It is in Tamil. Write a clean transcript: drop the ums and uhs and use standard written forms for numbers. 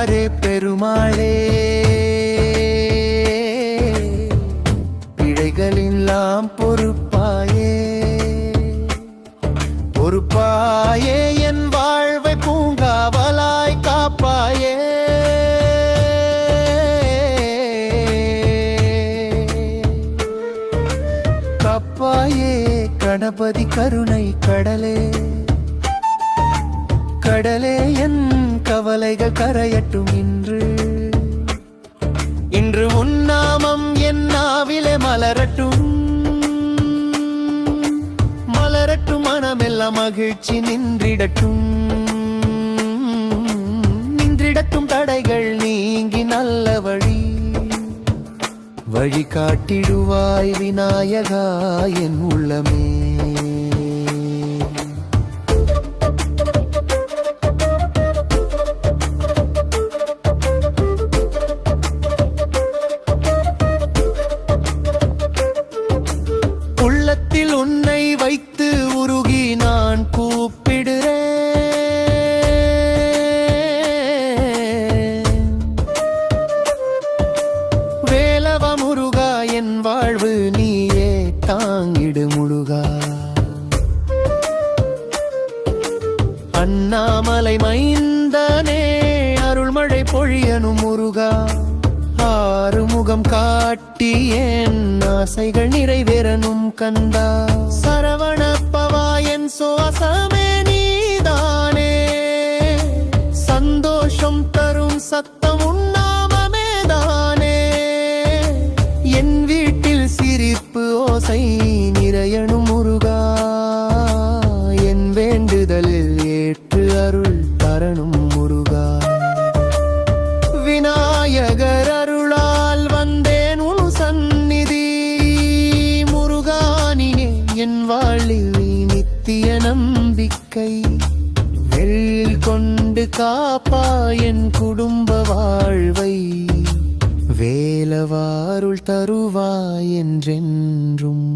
வருவாரே பெருமாளே, பிழைகளெல்லாம் பொறுப்பாயே பொறுப்பாயே, என் வாழ்வை பூங்காவலாய் காப்பாயே. காப்பாயே கணபதி கருணை கடலே, கடலே என் கவலைகள் கரையட்டும் இன்று. இன்று உன்னாமம் என் நாவிலே மலரட்டும், மலரட்டும் மனமெல்லாம் மகிழ்ச்சி நின்றிடட்டும். நின்றிடட்டும் தடைகள் நீங்கி நல்ல வழி வழி காட்டிடுவாய் விநாயகா என் உள்ளமே. உள்ளத்தில் உன்னை வைத்து உருகி நான் கூப்பிடுறேன். வேலவ முருகா என் வாழ்வு நீயே தாங்கிடு முருகா. அண்ணாமலை மைந்தனே அருள்மழை பொழியனும் முருகா. ஆறுமுகம் காட்டி என் ஆசைகள் நிறைவேறனும் கந்தா. சரவணப்பவா என் சுவாசமே நீதானே, சந்தோஷம் தரும் சத்தம் உன்னாமமேதானே. என் வீட்டில் சிரிப்பு ஓசை நிறையனும் முருகா. என் வேண்டுதலில் ஏற்று அருள் தரணும் முருகா. விநாயகர் அருளால் வந்தேன் உன் சந்நிதி முருகானினே, என் வாழ்வில் நித்திய நம்பிக்கை. வெல் கொண்டு காப்பா என் குடும்ப வாழ்வை, வேலவாருள் தருவாய் என்றென்றும்.